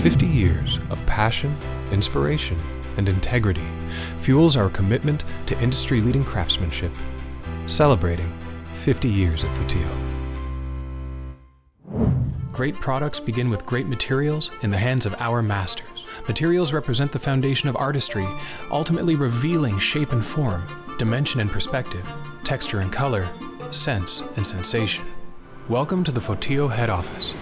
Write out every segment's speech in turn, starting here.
50 years of passion, inspiration, and integrity fuels our commitment to industry-leading craftsmanship, celebrating 50 years at Fotiou. Great products begin with great materials in the hands of our masters. Materials represent the foundation of artistry, ultimately revealing shape and form, dimension and perspective, texture and color, sense and sensation. Welcome to the Fotiou head office.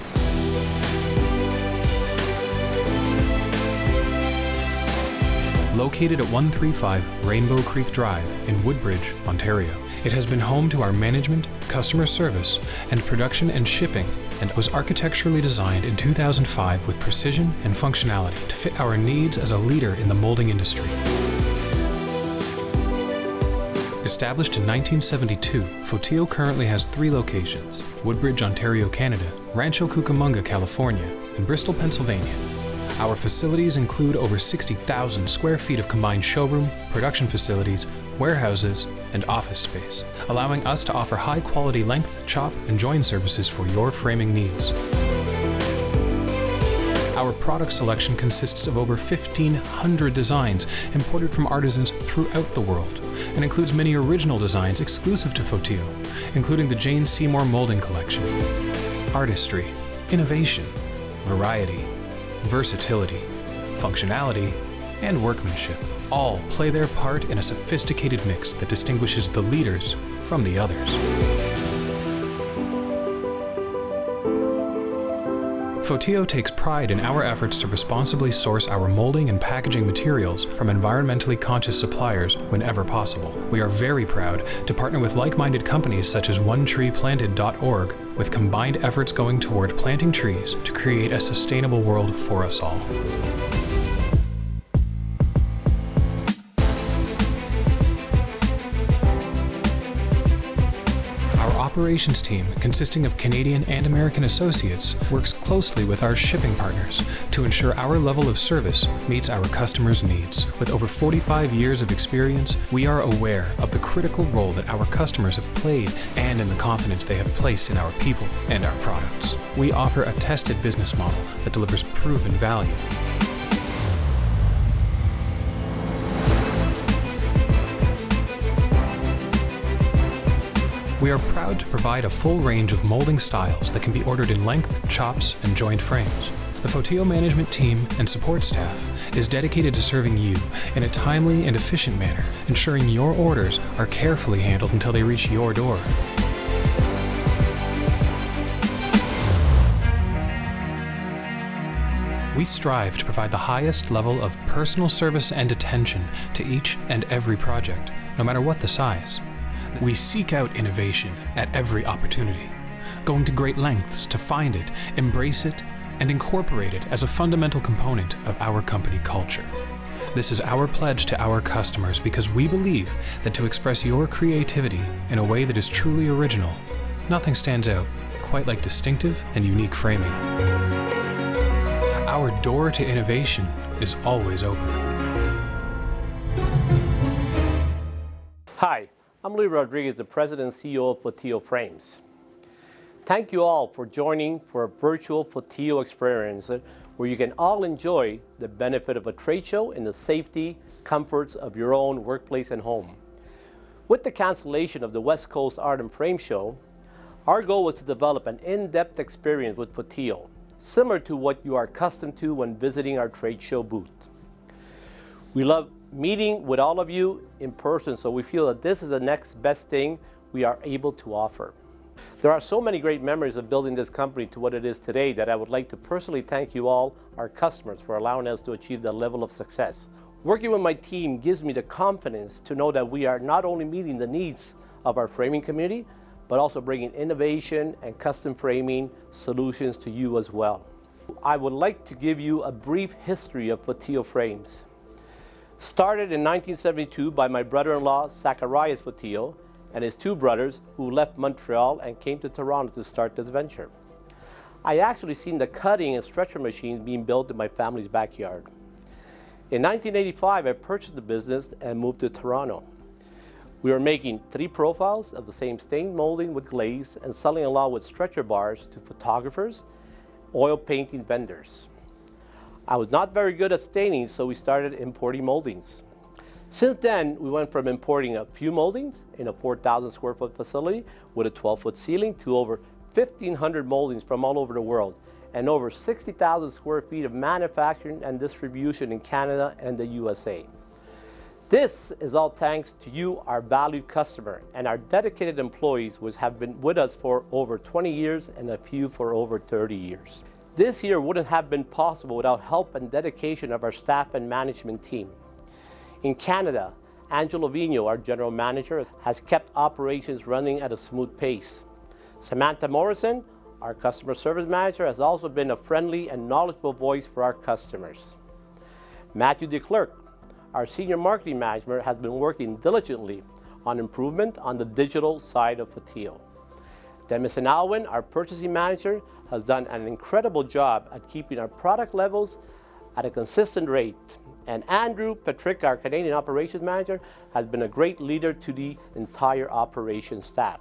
Located at 135 Rainbow Creek Drive in Woodbridge, Ontario. It has been home to our management, customer service, and production and shipping, and was architecturally designed in 2005 with precision and functionality to fit our needs as a leader in the molding industry. Established in 1972, Fotiou currently has 3 locations: Woodbridge, Ontario, Canada, Rancho Cucamonga, California, and Bristol, Pennsylvania. Our facilities include over 60,000 square feet of combined showroom, production facilities, warehouses, and office space, allowing us to offer high-quality length, chop, and join services for your framing needs. Our product selection consists of over 1,500 designs imported from artisans throughout the world, and includes many original designs exclusive to Fotiou, including the Jane Seymour Molding Collection. Artistry, innovation, variety, versatility, functionality, and workmanship all play their part in a sophisticated mix that distinguishes the leaders from the others. Fotiou takes pride in our efforts to responsibly source our molding and packaging materials from environmentally conscious suppliers whenever possible. We are very proud to partner with like-minded companies such as OneTreePlanted.org, with combined efforts going toward planting trees to create a sustainable world for us all. Operations team, consisting of Canadian and American associates, works closely with our shipping partners to ensure our level of service meets our customers' needs. With over 45 years of experience, we are aware of the critical role that our customers have played and in the confidence they have placed in our people and our products. We offer a tested business model that delivers proven value. We are proud to provide a full range of molding styles that can be ordered in length, chops, and joined frames. The Fotiou management team and support staff is dedicated to serving you in a timely and efficient manner, ensuring your orders are carefully handled until they reach your door. We strive to provide the highest level of personal service and attention to each and every project, no matter what the size. We seek out innovation at every opportunity, going to great lengths to find it, embrace it, and incorporate it as a fundamental component of our company culture. This is our pledge to our customers because we believe that to express your creativity in a way that is truly original, nothing stands out quite like distinctive and unique framing. Our door to innovation is always open. Hi. I'm Louis Rodriguez, the President and CEO of Fotiou Frames. Thank you all for joining for a virtual Fotiou experience where you can all enjoy the benefit of a trade show in the safety, comforts of your own workplace and home. With the cancellation of the West Coast Art and Frame Show, our goal was to develop an in-depth experience with Fotiou, similar to what you are accustomed to when visiting our trade show booth. We love meeting with all of you in person, so we feel that this is the next best thing we are able to offer. There are so many great memories of building this company to what it is today that I would like to personally thank you all, our customers, for allowing us to achieve that level of success. Working with my team gives me the confidence to know that we are not only meeting the needs of our framing community, but also bringing innovation and custom framing solutions to you as well. I would like to give you a brief history of Fotiou Frames. Started in 1972 by my brother-in-law, Zacharias Fotiou, and his 2 brothers who left Montreal and came to Toronto to start this venture. I actually seen the cutting and stretcher machines being built in my family's backyard. In 1985, I purchased the business and moved to Toronto. We were making 3 profiles of the same stained molding with glaze and selling along with stretcher bars to photographers, oil painting vendors. I was not very good at staining, so we started importing moldings. Since then, we went from importing a few moldings in a 4,000 square foot facility with a 12-foot ceiling to over 1,500 moldings from all over the world and over 60,000 square feet of manufacturing and distribution in Canada and the USA. This is all thanks to you, our valued customer, and our dedicated employees, which have been with us for over 20 years and a few for over 30 years. This year wouldn't have been possible without help and dedication of our staff and management team. In Canada, Angelo Vigno, our general manager, has kept operations running at a smooth pace. Samantha Morrison, our customer service manager, has also been a friendly and knowledgeable voice for our customers. Matthew DeClerc, our senior marketing manager, has been working diligently on improvement on the digital side of Fotiou. Demison Alwyn, our purchasing manager, has done an incredible job at keeping our product levels at a consistent rate. And Andrew Patrick, our Canadian operations manager, has been a great leader to the entire operations staff.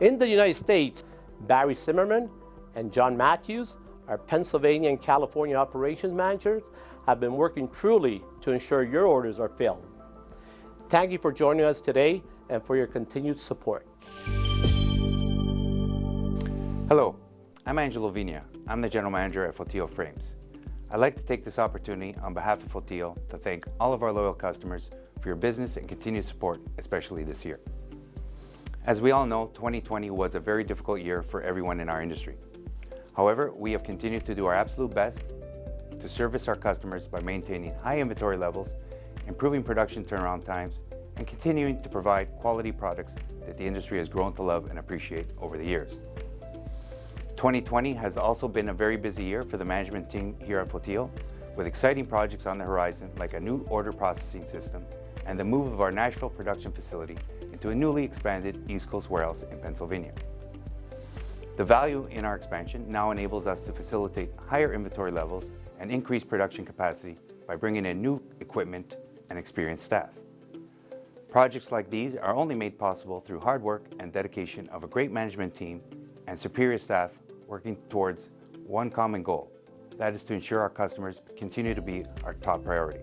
In the United States, Barry Zimmerman and John Matthews, our Pennsylvania and California operations managers, have been working truly to ensure your orders are filled. Thank you for joining us today and for your continued support. Hello, I'm Angelo Vigna. I'm the General Manager at Fotiou Frames. I'd like to take this opportunity on behalf of Fotiou to thank all of our loyal customers for your business and continued support, especially this year. As we all know, 2020 was a very difficult year for everyone in our industry. However, we have continued to do our absolute best to service our customers by maintaining high inventory levels, improving production turnaround times, and continuing to provide quality products that the industry has grown to love and appreciate over the years. 2020 has also been a very busy year for the management team here at Fotiou, with exciting projects on the horizon like a new order processing system and the move of our Nashville production facility into a newly expanded East Coast warehouse in Pennsylvania. The value in our expansion now enables us to facilitate higher inventory levels and increase production capacity by bringing in new equipment and experienced staff. Projects like these are only made possible through hard work and dedication of a great management team and superior staff working towards one common goal, that is to ensure our customers continue to be our top priority.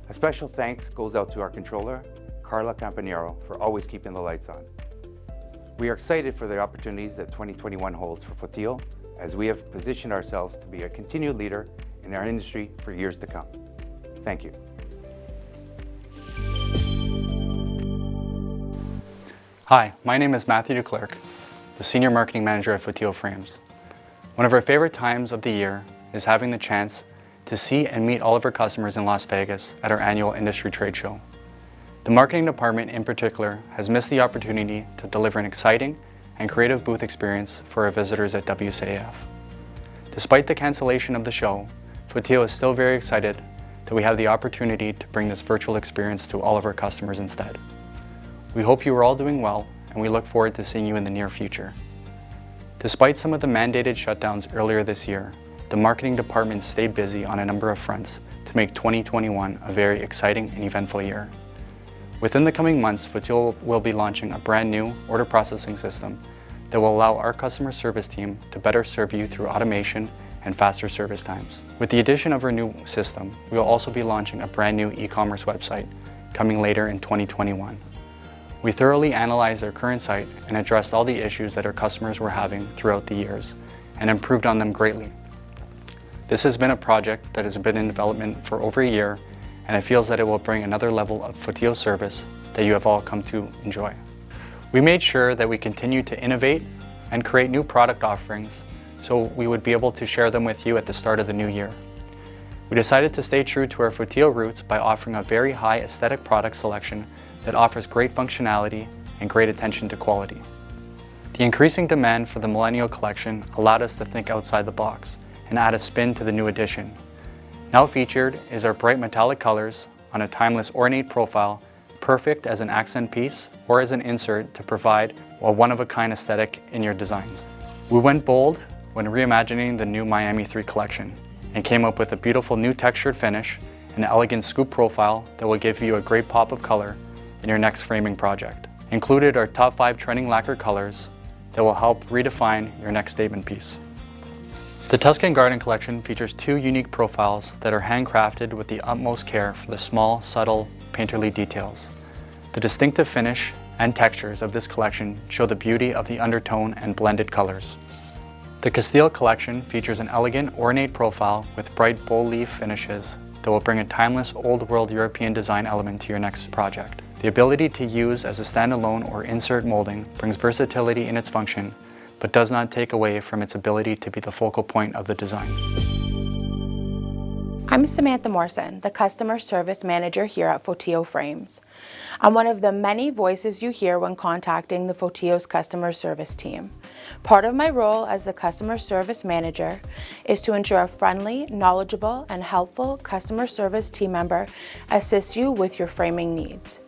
A special thanks goes out to our controller, Carla Campanero, for always keeping the lights on. We are excited for the opportunities that 2021 holds for Fotiou, as we have positioned ourselves to be a continued leader in our industry for years to come. Thank you. Hi, my name is Matthew DeClerc, the Senior Marketing Manager at Fotiou Frames. One of our favorite times of the year is having the chance to see and meet all of our customers in Las Vegas at our annual industry trade show. The marketing department in particular has missed the opportunity to deliver an exciting and creative booth experience for our visitors at WCAF. Despite the cancellation of the show, Fotiou is still very excited that we have the opportunity to bring this virtual experience to all of our customers instead. We hope you are all doing well, and we look forward to seeing you in the near future. Despite some of the mandated shutdowns earlier this year, the marketing department stayed busy on a number of fronts to make 2021 a very exciting and eventful year. Within the coming months, Fotiou will be launching a brand new order processing system that will allow our customer service team to better serve you through automation and faster service times. With the addition of our new system, we will also be launching a brand new e-commerce website coming later in 2021. We thoroughly analyzed our current site and addressed all the issues that our customers were having throughout the years and improved on them greatly. This has been a project that has been in development for over a year, and it feels that it will bring another level of Fotiou service that you have all come to enjoy. We made sure that we continued to innovate and create new product offerings so we would be able to share them with you at the start of the new year. We decided to stay true to our Fotiou roots by offering a very high aesthetic product selection that offers great functionality and great attention to quality. The increasing demand for the Millennial Collection allowed us to think outside the box and add a spin to the new edition. Now featured is our bright metallic colors on a timeless ornate profile, perfect as an accent piece or as an insert to provide a one-of-a-kind aesthetic in your designs. We went bold when reimagining the new Miami 3 collection and came up with a beautiful new textured finish and an elegant scoop profile that will give you a great pop of color in your next framing project. Included are top 5 trending lacquer colors that will help redefine your next statement piece. The Tuscan Garden Collection features 2 unique profiles that are handcrafted with the utmost care for the small, subtle, painterly details. The distinctive finish and textures of this collection show the beauty of the undertone and blended colors. The Castile Collection features an elegant, ornate profile with bright bold leaf finishes that will bring a timeless, old-world European design element to your next project. The ability to use as a standalone or insert molding brings versatility in its function, but does not take away from its ability to be the focal point of the design. I'm Samantha Morrison, the Customer Service Manager here at Fotiou Frames. I'm one of the many voices you hear when contacting the Fotiou's customer service team. Part of my role as the Customer Service Manager is to ensure a friendly, knowledgeable, and helpful customer service team member assists you with your framing needs.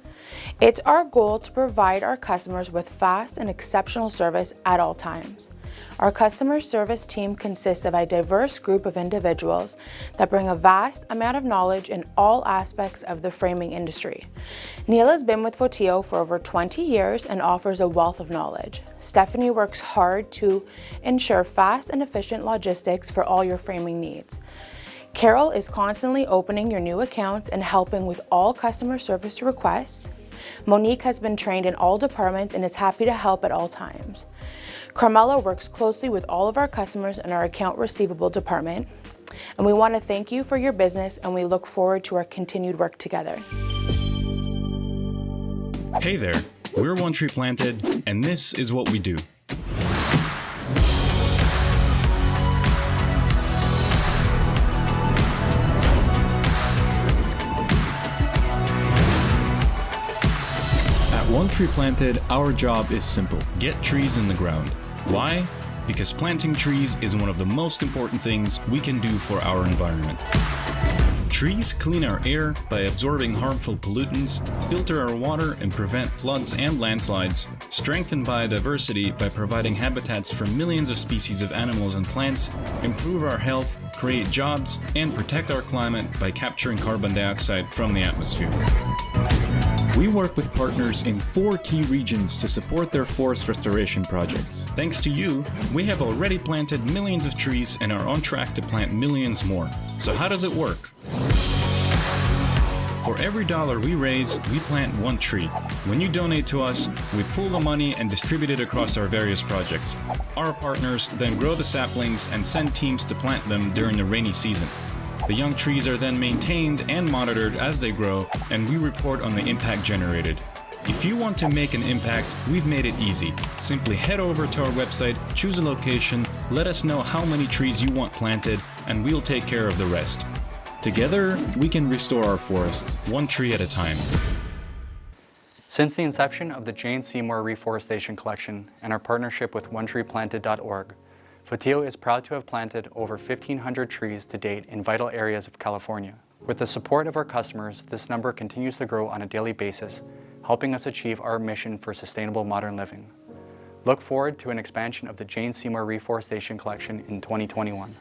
It's our goal to provide our customers with fast and exceptional service at all times. Our customer service team consists of a diverse group of individuals that bring a vast amount of knowledge in all aspects of the framing industry. Neil has been with Fotiou for over 20 years and offers a wealth of knowledge. Stephanie works hard to ensure fast and efficient logistics for all your framing needs. Carol is constantly opening your new accounts and helping with all customer service requests. Monique has been trained in all departments and is happy to help at all times. Carmela works closely with all of our customers in our account receivable department. And we want to thank you for your business, and we look forward to our continued work together. Hey there, we're One Tree Planted, and this is what we do. At One Tree Planted, our job is simple: get trees in the ground. Why? Because planting trees is one of the most important things we can do for our environment. Trees clean our air by absorbing harmful pollutants, filter our water and prevent floods and landslides, strengthen biodiversity by providing habitats for millions of species of animals and plants, improve our health, create jobs, and protect our climate by capturing carbon dioxide from the atmosphere. We work with partners in 4 key regions to support their forest restoration projects. Thanks to you, we have already planted millions of trees and are on track to plant millions more. So how does it work? For every dollar we raise, we plant 1 tree. When you donate to us, we pull the money and distribute it across our various projects. Our partners then grow the saplings and send teams to plant them during the rainy season. The young trees are then maintained and monitored as they grow, and we report on the impact generated. If you want to make an impact, we've made it easy. Simply head over to our website, choose a location, let us know how many trees you want planted, and we'll take care of the rest. Together, we can restore our forests, 1 tree at a time. Since the inception of the Jane Seymour Reforestation Collection and our partnership with OneTreePlanted.org, Fotiou is proud to have planted over 1,500 trees to date in vital areas of California. With the support of our customers, this number continues to grow on a daily basis, helping us achieve our mission for sustainable modern living. Look forward to an expansion of the Jane Seymour Reforestation Collection in 2021.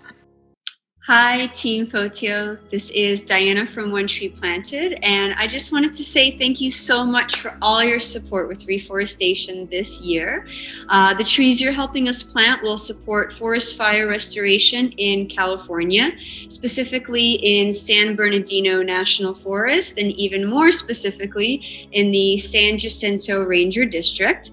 Hi, Team Fotiou. This is Diana from One Tree Planted, and I just wanted to say thank you so much for all your support with reforestation this year. The trees you're helping us plant will support forest fire restoration in California, specifically in San Bernardino National Forest, and even more specifically in the San Jacinto Ranger District.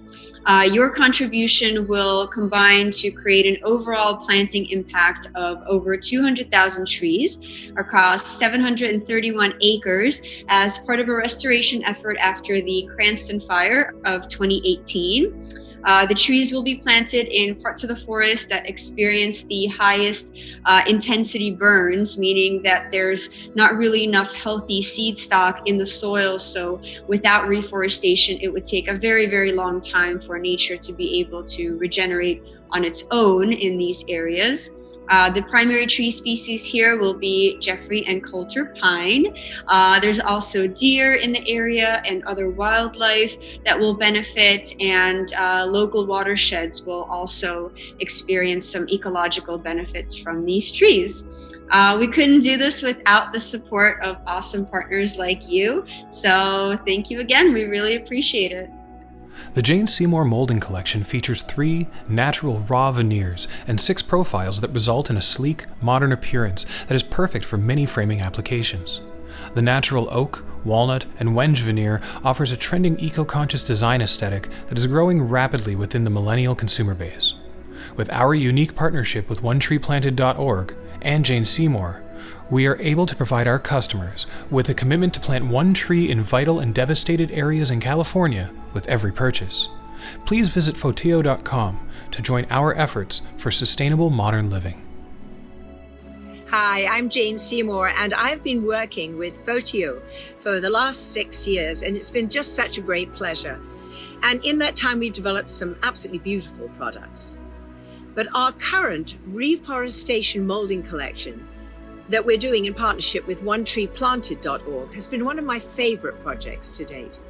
Your contribution will combine to create an overall planting impact of over 200,000 trees across 731 acres as part of a restoration effort after the Cranston Fire of 2018. The trees will be planted in parts of the forest that experience the highest intensity burns, meaning that there's not really enough healthy seed stock in the soil. So without reforestation, it would take a very, very long time for nature to be able to regenerate on its own in these areas. The primary tree species here will be Jeffrey and Coulter pine. There's also deer in the area and other wildlife that will benefit, and local watersheds will also experience some ecological benefits from these trees. We couldn't do this without the support of awesome partners like you. So thank you again. We really appreciate it. The Jane Seymour Molding Collection features 3 natural raw veneers and 6 profiles that result in a sleek, modern appearance that is perfect for many framing applications. The natural oak, walnut, and wenge veneer offers a trending eco-conscious design aesthetic that is growing rapidly within the millennial consumer base. With our unique partnership with OneTreePlanted.org and Jane Seymour, we are able to provide our customers with a commitment to plant 1 tree in vital and devastated areas in California with every purchase. Please visit Fotiou.com to join our efforts for sustainable modern living. Hi, I'm Jane Seymour, and I've been working with Fotiou for the last 6 years, and it's been just such a great pleasure. And in that time, we've developed some absolutely beautiful products. But our current reforestation molding collection that we're doing in partnership with OneTreePlanted.org has been one of my favorite projects to date.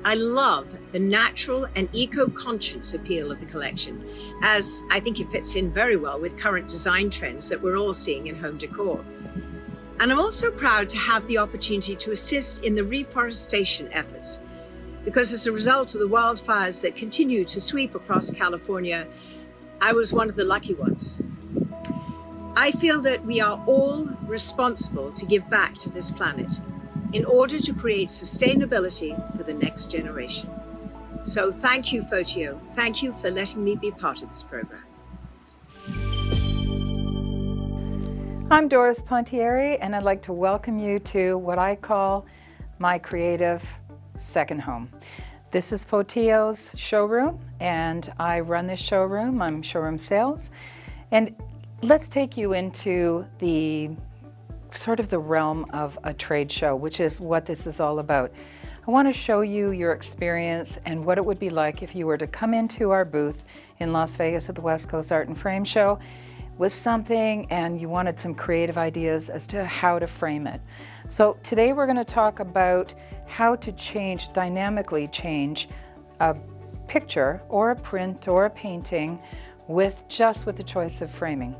I love the natural and eco-conscious appeal of the collection, as I think it fits in very well with current design trends that we're all seeing in home decor. And I'm also proud to have the opportunity to assist in the reforestation efforts, because as a result of the wildfires that continue to sweep across California, I was one of the lucky ones. I feel that we are all responsible to give back to this planet in order to create sustainability for the next generation. So thank you, Fotiou. Thank you for letting me be part of this program. I'm Doris Pontieri, and I'd like to welcome you to what I call my creative second home. This is Fotiou's showroom, and I run this showroom. I'm showroom sales. And let's take you into the sort of the realm of a trade show, which is what this is all about. I want to show you your experience and what it would be like if you were to come into our booth in Las Vegas at the West Coast Art and Frame Show with something and you wanted some creative ideas as to how to frame it. So today we're going to talk about how to dynamically change a picture or a print or a painting with the choice of framing.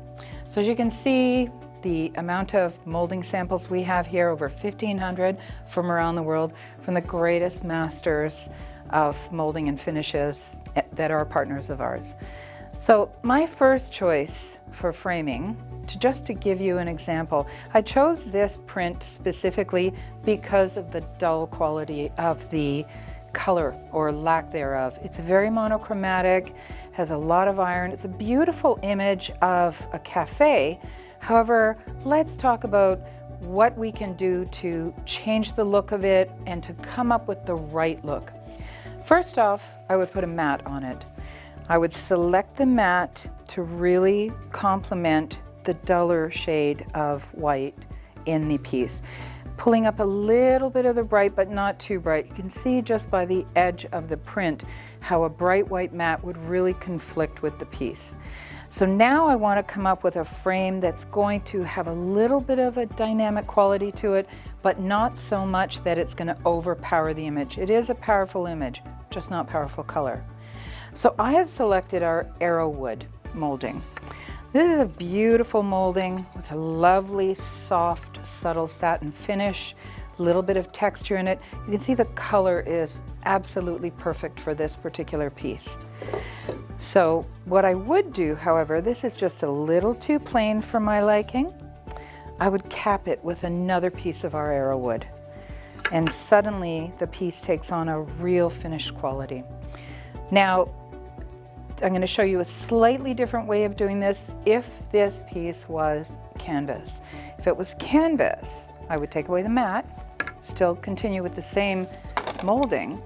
So as you can see, the amount of molding samples we have here, over 1,500 from around the world, from the greatest masters of molding and finishes that are partners of ours. So my first choice for framing, just to give you an example, I chose this print specifically because of the dull quality of the color or lack thereof. It's very monochromatic, has a lot of iron. It's a beautiful image of a cafe. However, let's talk about what we can do to change the look of it and to come up with the right look. First off, I would put a mat on it. I would select the mat to really complement the duller shade of white in the piece. Pulling up a little bit of the bright, but not too bright. You can see just by the edge of the print how a bright white mat would really conflict with the piece. So now I want to come up with a frame that's going to have a little bit of a dynamic quality to it, but not so much that it's going to overpower the image. It is a powerful image, just not powerful color. So I have selected our arrowwood molding. This is a beautiful molding with a lovely, soft, subtle satin finish, a little bit of texture in it. You can see the color is absolutely perfect for this particular piece. So what I would do, however, this is just a little too plain for my liking. I would cap it with another piece of our arrowwood, and suddenly the piece takes on a real finished quality. Now, I'm going to show you a slightly different way of doing this if this piece was canvas. If it was canvas, I would take away the mat, still continue with the same molding,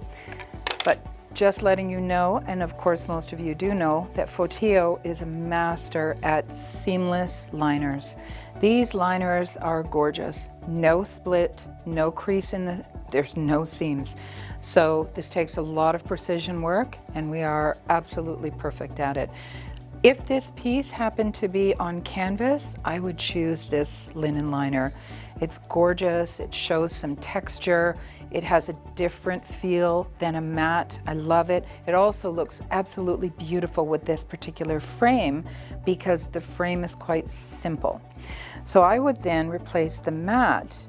but just letting you know, and of course most of you do know, that Fotiou is a master at seamless liners. These liners are gorgeous. No split, no crease there's no seams. So this takes a lot of precision work, and we are absolutely perfect at it. If this piece happened to be on canvas, I would choose this linen liner. It's gorgeous, it shows some texture, it has a different feel than a matte. I love it. It also looks absolutely beautiful with this particular frame because the frame is quite simple. So I would then replace the matte,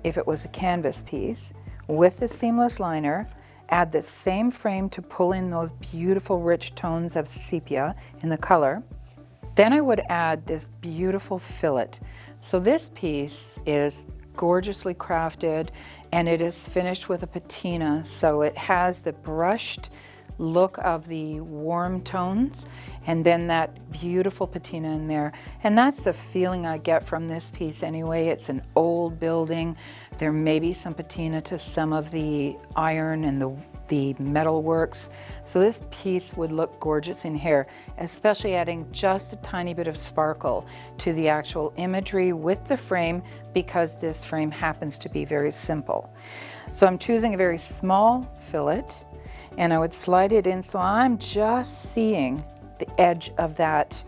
if it was a canvas piece, with the seamless liner, add the same frame to pull in those beautiful rich tones of sepia in the color. Then I would add this beautiful fillet. So this piece is gorgeously crafted and it is finished with a patina, so it has the brushed look of the warm tones and then that beautiful patina in there. And that's the feeling I get from this piece anyway. It's an old building. There may be some patina to some of the iron and the metal works. So this piece would look gorgeous in here, especially adding just a tiny bit of sparkle to the actual imagery with the frame, because this frame happens to be very simple. So I'm choosing a very small fillet and I would slide it in so I'm just seeing the edge of that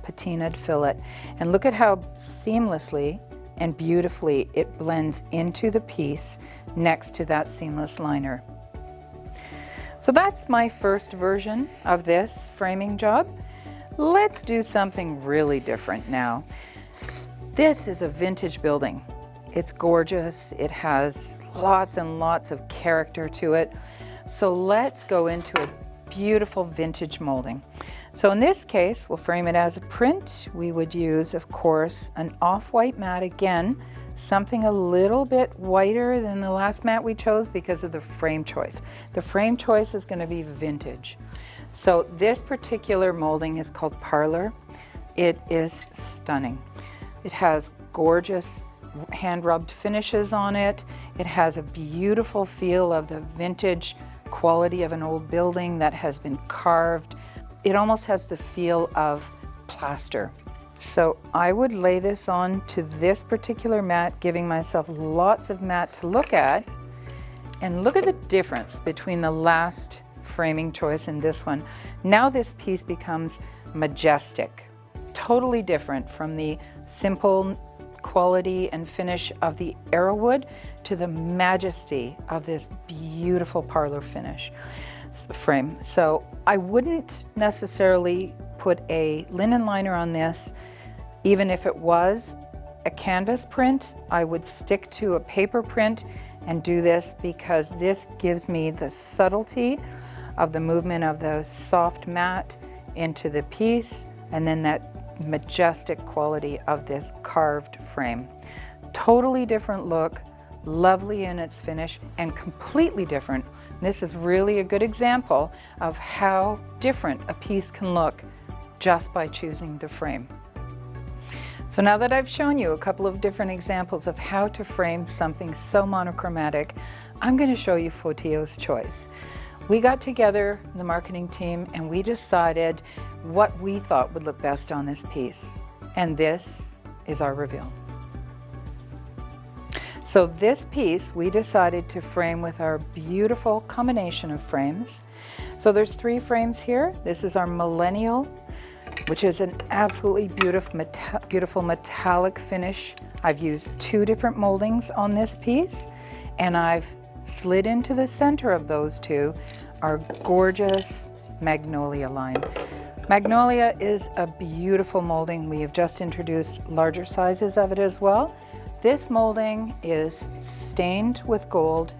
patinaed fillet. And look at how seamlessly and beautifully it blends into the piece next to that seamless liner. So that's my first version of this framing job. Let's do something really different now. This is a vintage building. It's gorgeous. It has lots and lots of character to it. So let's go into a beautiful vintage molding. So in this case, we'll frame it as a print. We would use, of course, an off-white mat again, something a little bit whiter than the last mat we chose because of the frame choice. The frame choice is going to be vintage. So this particular molding is called Parlor. It is stunning. It has gorgeous hand-rubbed finishes on it. It has a beautiful feel of the vintage quality of an old building that has been carved. It almost has the feel of plaster. So I would lay this on to this particular mat, giving myself lots of mat to look at. And look at the difference between the last framing choice and this one. Now this piece becomes majestic, totally different from the simple quality and finish of the arrowwood to the majesty of this beautiful parlor finish frame. So I wouldn't necessarily put a linen liner on this. Even if it was a canvas print, I would stick to a paper print and do this because this gives me the subtlety of the movement of the soft mat into the piece and then that majestic quality of this carved frame. Totally different look, lovely in its finish, and completely different. This is really a good example of how different a piece can look just by choosing the frame. So now that I've shown you a couple of different examples of how to frame something so monochromatic, I'm going to show you Fotiou's choice. We got together, the marketing team, and we decided what we thought would look best on this piece. And this is our reveal. So this piece we decided to frame with our beautiful combination of frames. So there's 3 frames here. This is our Millennial, which is an absolutely beautiful metallic finish. I've used 2 different moldings on this piece, and I've slid into the center of those 2 our gorgeous Magnolia line. Magnolia is a beautiful molding. We have just introduced larger sizes of it as well. This molding is stained with gold,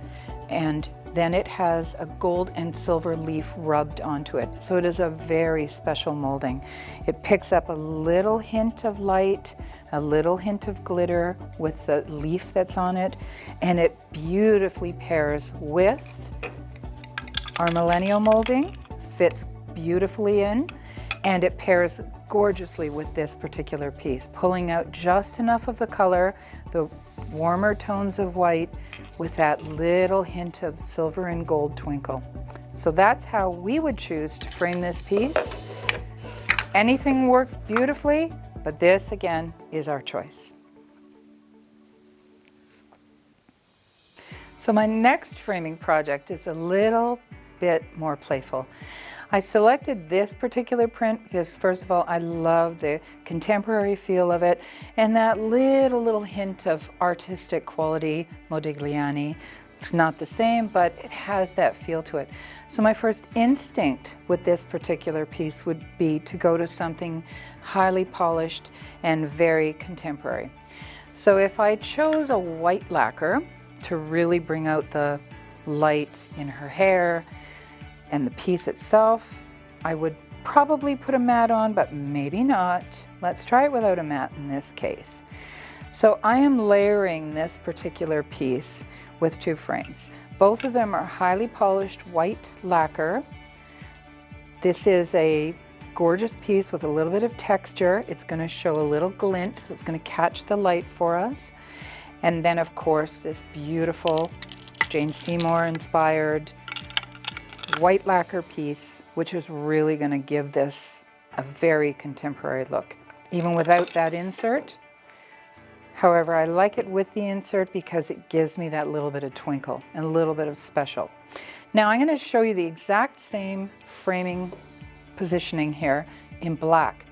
and then it has a gold and silver leaf rubbed onto it. So it is a very special molding. It picks up a little hint of light, a little hint of glitter with the leaf that's on it, and it beautifully pairs with our Millennial molding, fits beautifully in, and it pairs gorgeously with this particular piece, pulling out just enough of the color, the warmer tones of white, with that little hint of silver and gold twinkle. So that's how we would choose to frame this piece. Anything works beautifully, but this again is our choice. So my next framing project is a little bit more playful. I selected this particular print because, first of all, I love the contemporary feel of it and that little hint of artistic quality, Modigliani. It's not the same, but it has that feel to it. So my first instinct with this particular piece would be to go to something highly polished and very contemporary. So if I chose a white lacquer to really bring out the light in her hair. And the piece itself, I would probably put a mat on, but maybe not. Let's try it without a mat in this case. So I am layering this particular piece with 2 frames. Both of them are highly polished white lacquer. This is a gorgeous piece with a little bit of texture. It's going to show a little glint, so it's going to catch the light for us. And then of course this beautiful Jane Seymour inspired white lacquer piece, which is really going to give this a very contemporary look, even without that insert. However, I like it with the insert because it gives me that little bit of twinkle and a little bit of special. Now I'm going to show you the exact same framing positioning here in black,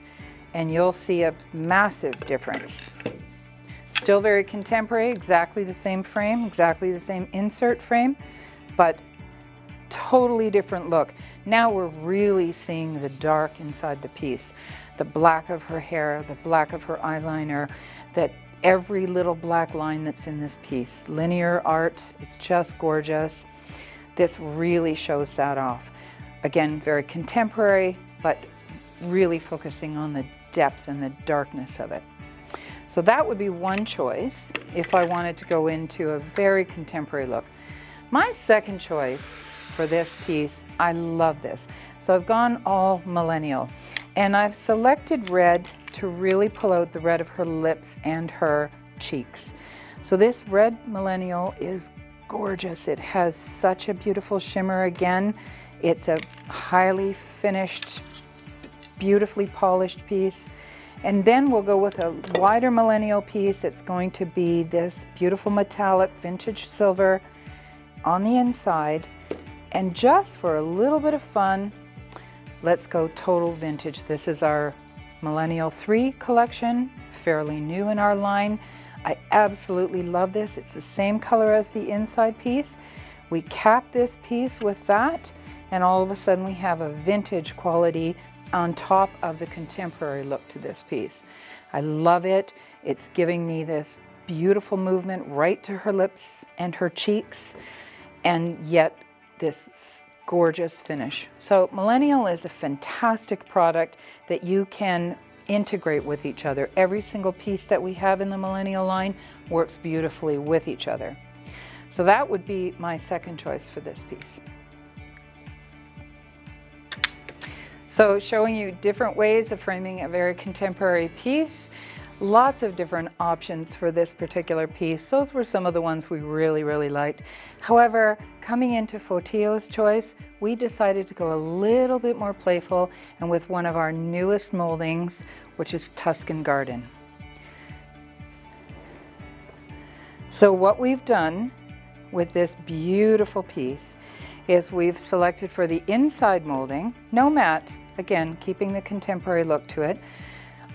and you'll see a massive difference. Still very contemporary, exactly the same frame, exactly the same insert frame, but totally different look. Now we're really seeing the dark inside the piece, the black of her hair, the black of her eyeliner, that every little black line that's in this piece. Linear art, it's just gorgeous. This really shows that off. Again, very contemporary, but really focusing on the depth and the darkness of it. So that would be one choice if I wanted to go into a very contemporary look. My second choice for this piece, I love this. So I've gone all millennial, and I've selected red to really pull out the red of her lips and her cheeks. So this red millennial is gorgeous. It has such a beautiful shimmer again. It's a highly finished, beautifully polished piece. And then we'll go with a wider millennial piece. It's going to be this beautiful metallic vintage silver on the inside. And just for a little bit of fun, let's go total vintage. This is our Millennial 3 collection, fairly new in our line. I absolutely love this. It's the same color as the inside piece. We cap this piece with that, and all of a sudden we have a vintage quality on top of the contemporary look to this piece. I love it. It's giving me this beautiful movement right to her lips and her cheeks, and yet this gorgeous finish. So Millennial is a fantastic product that you can integrate with each other. Every single piece that we have in the Millennial line works beautifully with each other. So that would be my second choice for this piece. So showing you different ways of framing a very contemporary piece. Lots of different options for this particular piece. Those were some of the ones we really liked. However, coming into Fotiou's choice, we decided to go a little bit more playful and with one of our newest moldings, which is Tuscan Garden. So what we've done with this beautiful piece is we've selected for the inside molding, no mat, again, keeping the contemporary look to it,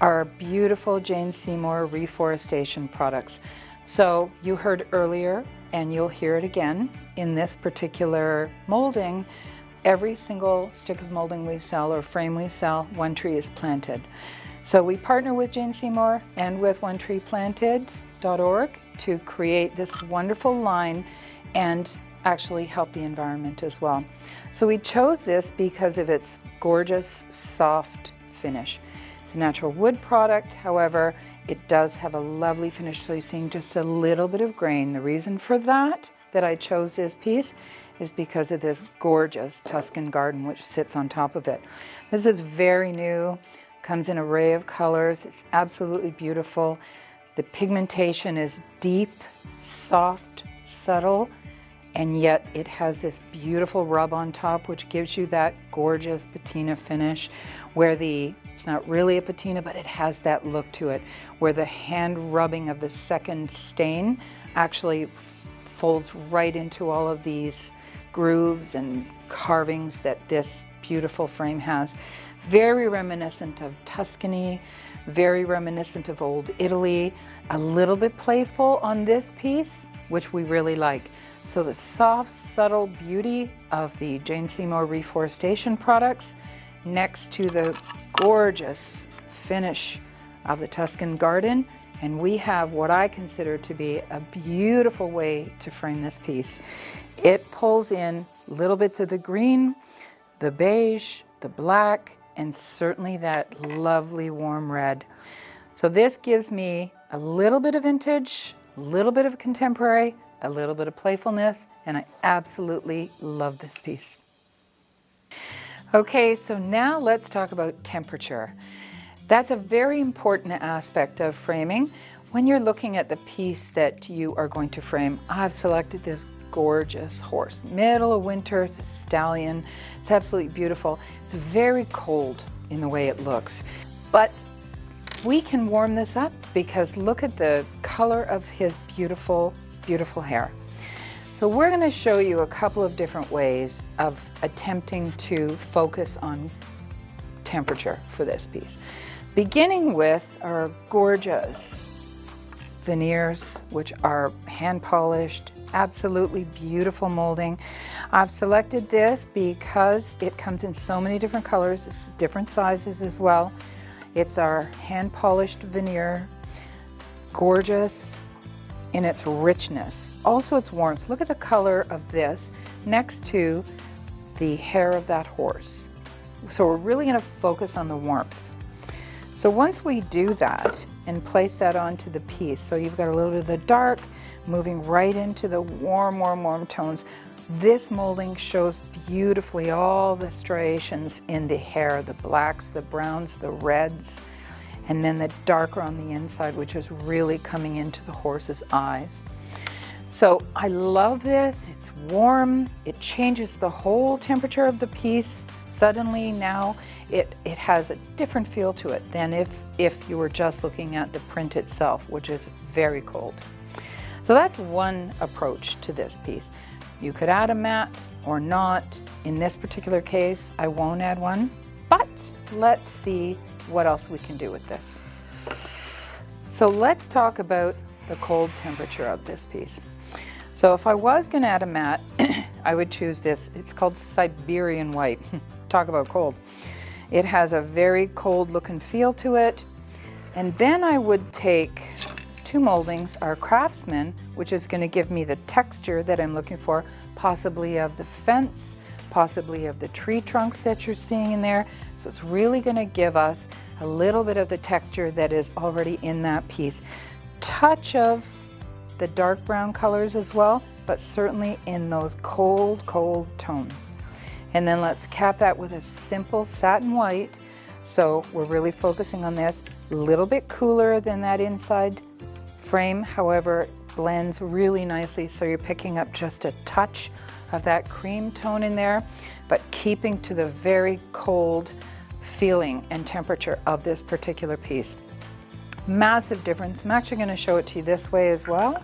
our beautiful Jane Seymour reforestation products. So you heard earlier, and you'll hear it again, in this particular molding, every single stick of molding we sell or frame we sell, one tree is planted. So we partner with Jane Seymour and with OneTreePlanted.org to create this wonderful line and actually help the environment as well. So we chose this because of its gorgeous, soft finish. It's a natural wood product, however, it does have a lovely finish, so you're seeing just a little bit of grain. The reason for that I chose this piece is because of this gorgeous Tuscan Garden which sits on top of it. This is very new, comes in an array of colors, it's absolutely beautiful. The pigmentation is deep, soft, subtle, and yet it has this beautiful rub on top which gives you that gorgeous patina finish where it's not really a patina, but it has that look to it, where the hand rubbing of the second stain actually folds right into all of these grooves and carvings that this beautiful frame has. Very reminiscent of Tuscany, very reminiscent of old Italy, a little bit playful on this piece, which we really like. So the soft, subtle beauty of the Jane Seymour reforestation products next to the gorgeous finish of the Tuscan Garden, and we have what I consider to be a beautiful way to frame this piece. It pulls in little bits of the green, the beige, the black, and certainly that lovely warm red. So this gives me a little bit of vintage, a little bit of contemporary, a little bit of playfulness, and I absolutely love this piece. Okay, so now let's talk about temperature. That's a very important aspect of framing. When you're looking at the piece that you are going to frame, I've selected this gorgeous horse. Middle of winter, it's a stallion. It's absolutely beautiful. It's very cold in the way it looks. But we can warm this up because look at the color of his beautiful, beautiful hair. So we're going to show you a couple of different ways of attempting to focus on temperature for this piece. Beginning with our gorgeous veneers, which are hand polished, absolutely beautiful molding. I've selected this because it comes in so many different colors, it's different sizes as well. It's our hand polished veneer, gorgeous in its richness, also its warmth. Look at the color of this next to the hair of that horse. So we're really going to focus on the warmth. So once we do that and place that onto the piece, so you've got a little bit of the dark moving right into the warm, warm, warm tones. This molding shows beautifully all the striations in the hair, the blacks, the browns, the reds, and then the darker on the inside, which is really coming into the horse's eyes. So I love this. It's warm. It changes the whole temperature of the piece. Suddenly now it has a different feel to it than if you were just looking at the print itself, which is very cold. So that's one approach to this piece. You could add a mat or not. In this particular case, I won't add one, but let's see what else we can do with this. So let's talk about the cold temperature of this piece. So if I was going to add a mat, I would choose this. It's called Siberian White. Talk about cold. It has a very cold look and feel to it. And then I would take two moldings, our Craftsman, which is going to give me the texture that I'm looking for, possibly of the fence, possibly of the tree trunks that you're seeing in there. So it's really going to give us a little bit of the texture that is already in that piece. Touch of the dark brown colors as well, but certainly in those cold, cold tones. And then let's cap that with a simple satin white. So we're really focusing on this. A little bit cooler than that inside frame, however, blends really nicely, so you're picking up just a touch of that cream tone in there, but keeping to the very cold feeling and temperature of this particular piece. Massive difference. I'm actually going to show it to you this way as well.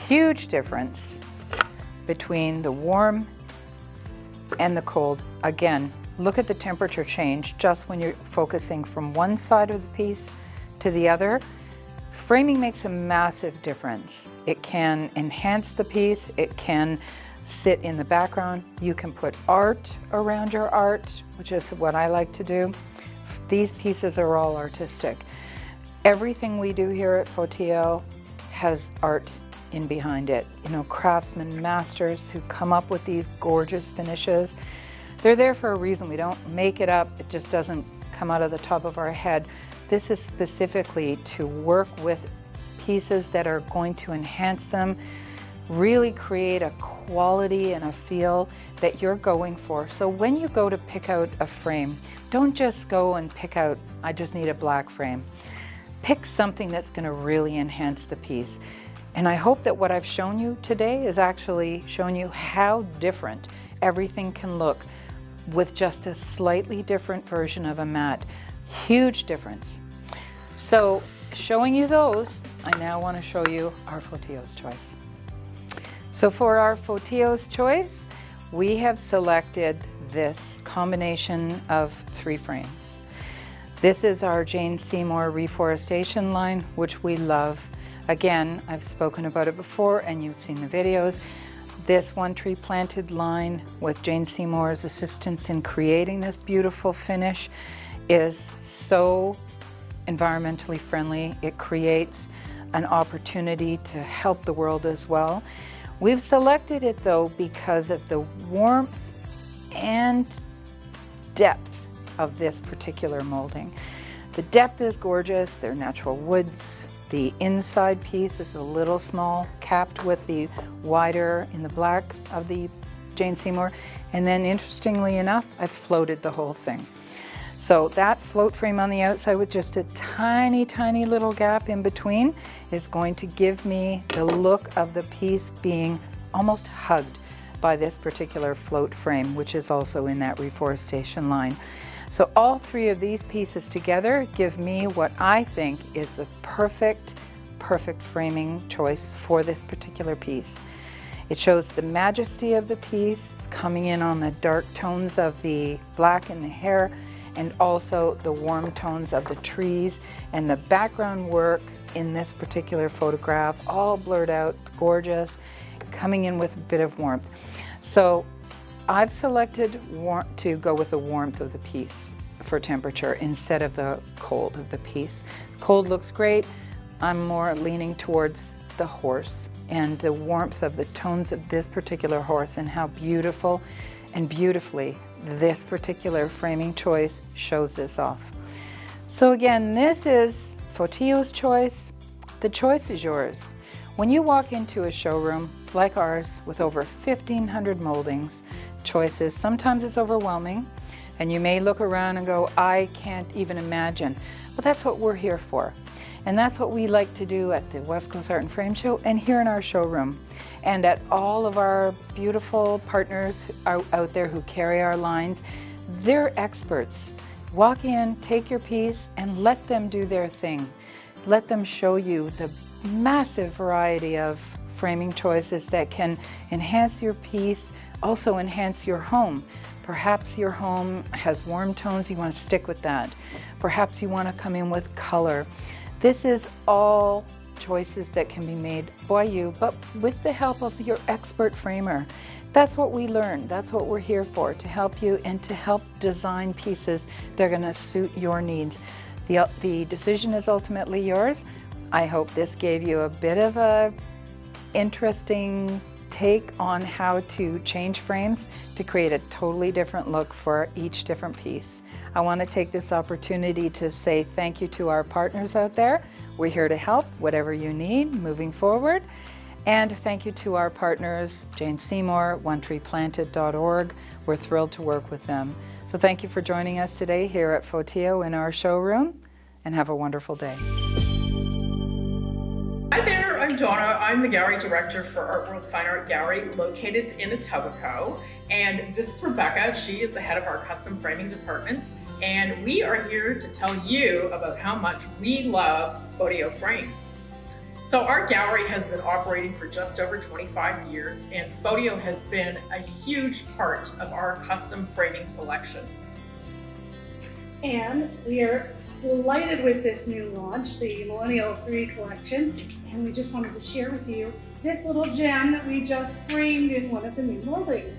Huge difference between the warm and the cold. Again, look at the temperature change just when you're focusing from one side of the piece to the other. Framing makes a massive difference. It can enhance the piece, it can sit in the background, you can put art around your art, which is what I like to do. These pieces are all artistic. Everything we do here at Fotiou has art in behind it. You know, craftsmen, masters who come up with these gorgeous finishes. They're there for a reason. We don't make it up, it just doesn't come out of the top of our head. This is specifically to work with pieces that are going to enhance them, really create a quality and a feel that you're going for. So when you go to pick out a frame, don't just go and pick out, I just need a black frame. Pick something that's going to really enhance the piece. And I hope that what I've shown you today is actually showing you how different everything can look with just a slightly different version of a mat. Huge difference. So showing you those, I now want to show you our Fotiou's choice. So for our Fotiou's choice, we have selected this combination of 3 frames. This is our Jane Seymour reforestation line, which we love. Again, I've spoken about it before and you've seen the videos. This One Tree Planted line with Jane Seymour's assistance in creating this beautiful finish is so environmentally friendly. It creates an opportunity to help the world as well. We've selected it though because of the warmth and depth of this particular molding. The depth is gorgeous, they're natural woods. The inside piece is a little small, capped with the wider in the black of the Jane Seymour. And then interestingly enough, I've floated the whole thing. So that float frame on the outside with just a tiny, tiny little gap in between is going to give me the look of the piece being almost hugged by this particular float frame, which is also in that reforestation line. So all three of these pieces together give me what I think is the perfect framing choice for this particular piece. It shows the majesty of the piece. It's coming in on the dark tones of the black in the hair and also the warm tones of the trees, and the background work in this particular photograph, all blurred out, gorgeous, coming in with a bit of warmth. So I've selected to go with the warmth of the piece for temperature instead of the cold of the piece. Cold looks great. I'm more leaning towards the horse and the warmth of the tones of this particular horse and how beautiful and beautifully this particular framing choice shows this off. So again, this is Fotiou's choice. The choice is yours. When you walk into a showroom like ours with over 1,500 moldings, choices, sometimes it's overwhelming and you may look around and go, I can't even imagine. But that's what we're here for. And that's what we like to do at the West Coast Art and Frame Show and here in our showroom. And at all of our beautiful partners out there who carry our lines, they're experts. Walk in, take your piece, and let them do their thing. Let them show you the massive variety of framing choices that can enhance your piece, also enhance your home. Perhaps your home has warm tones, you want to stick with that. Perhaps you want to come in with color. This is all choices that can be made by you, but with the help of your expert framer. That's what we learn. That's what we're here for, to help you and to help design pieces that are going to suit your needs. The decision is ultimately yours. I hope this gave you a bit of a interesting take on how to change frames to create a totally different look for each different piece. I want to take this opportunity to say thank you to our partners out there. We're here to help whatever you need moving forward. And thank you to our partners, Jane Seymour, OneTreePlanted.org. We're thrilled to work with them. So thank you for joining us today here at Fotiou in our showroom, and have a wonderful day. Hi there, I'm Donna. I'm the Gallery Director for Art World Fine Art Gallery located in Etobicoke. And this is Rebecca. She is the head of our custom framing department. And we are here to tell you about how much we love Fotiou frames. So our gallery has been operating for just over 25 years, and Fotiou has been a huge part of our custom framing selection. And we are delighted with this new launch, the Millennial 3 collection, and we just wanted to share with you this little gem that we just framed in one of the new moldings.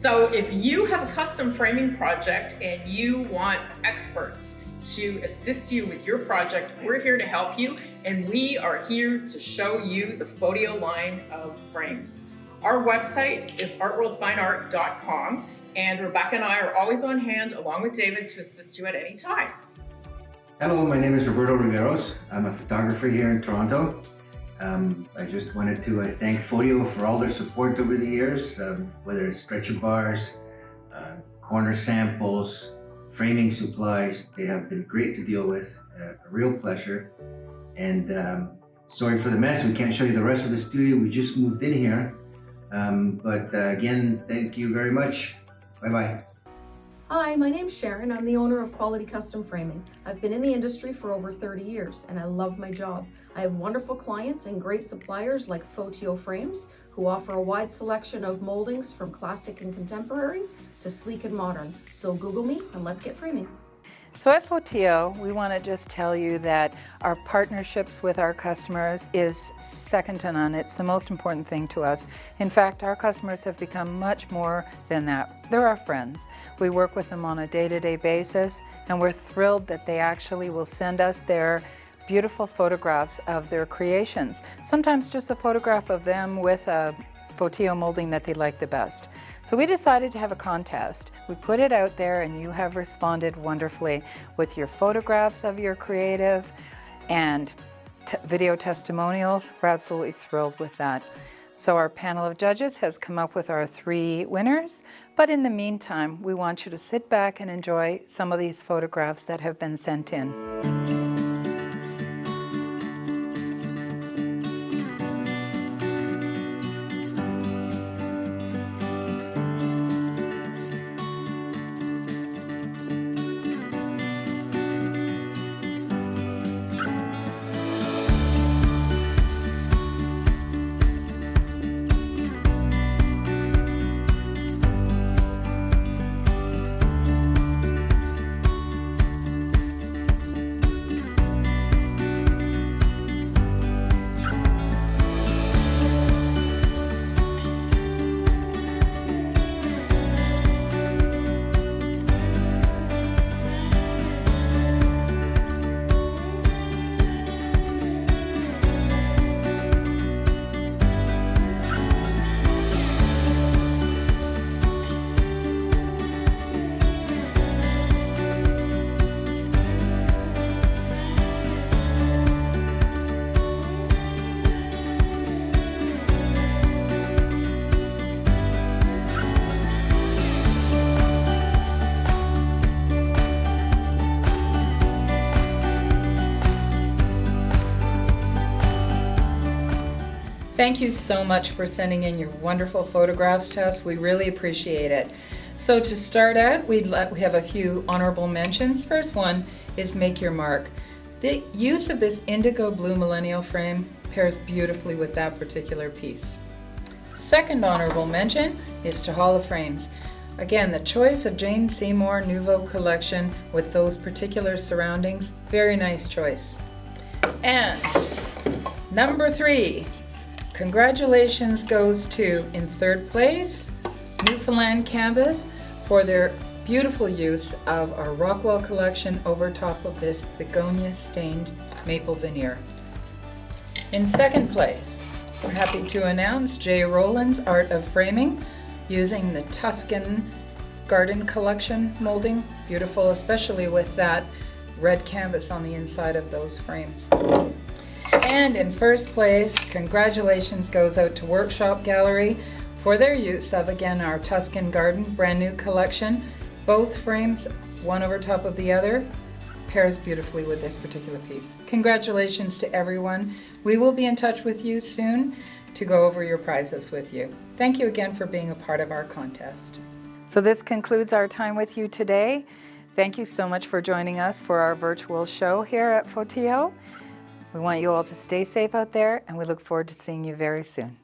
So if you have a custom framing project and you want experts to assist you with your project, we're here to help you, and we are here to show you the Fotiou line of frames. Our website is artworldfineart.com, and Rebecca and I are always on hand along with David to assist you at any time. Hello, my name is Roberto Riveros. I'm a photographer here in Toronto. I just wanted to thank Fotiou for all their support over the years, whether it's stretcher bars, corner samples, framing supplies. They have been great to deal with, a real pleasure. And sorry for the mess, we can't show you the rest of the studio. We just moved in here. But again, thank you very much. Bye-bye. Hi, my name's Sharon. I'm the owner of Quality Custom Framing. I've been in the industry for over 30 years and I love my job. I have wonderful clients and great suppliers like Fotiou Frames, who offer a wide selection of moldings from classic and contemporary to sleek and modern. So Google me and let's get framing. So at Fotiou, we want to just tell you that our partnerships with our customers is second to none. It's the most important thing to us. In fact, our customers have become much more than that. They're our friends. We work with them on a day-to-day basis, and we're thrilled that they actually will send us their beautiful photographs of their creations. Sometimes just a photograph of them with a Fotiou molding that they like the best. So we decided to have a contest. We put it out there and you have responded wonderfully with your photographs of your creative and video testimonials. We're absolutely thrilled with that. So our panel of judges has come up with our 3 winners, but in the meantime, we want you to sit back and enjoy some of these photographs that have been sent in. Thank you so much for sending in your wonderful photographs to us. We really appreciate it. So to start out, we have a few honorable mentions. First one is Make Your Mark. The use of this indigo blue millennial frame pairs beautifully with that particular piece. Second honorable mention is to Hall of Frames. Again, the choice of Jane Seymour Nouveau collection with those particular surroundings, very nice choice. And number 3, congratulations goes to, in 3rd place, Newfoundland Canvas for their beautiful use of our Rockwell collection over top of this begonia stained maple veneer. In 2nd place, we're happy to announce Jay Rowland's Art of Framing using the Tuscan Garden Collection molding. Beautiful, especially with that red canvas on the inside of those frames. And in 1st place, congratulations goes out to Workshop Gallery for their use of, again, our Tuscan Garden brand new collection. Both frames, one over top of the other, pairs beautifully with this particular piece. Congratulations to everyone. We will be in touch with you soon to go over your prizes with you. Thank you again for being a part of our contest. So this concludes our time with you today. Thank you so much for joining us for our virtual show here at Fotiou. We want you all to stay safe out there, and we look forward to seeing you very soon.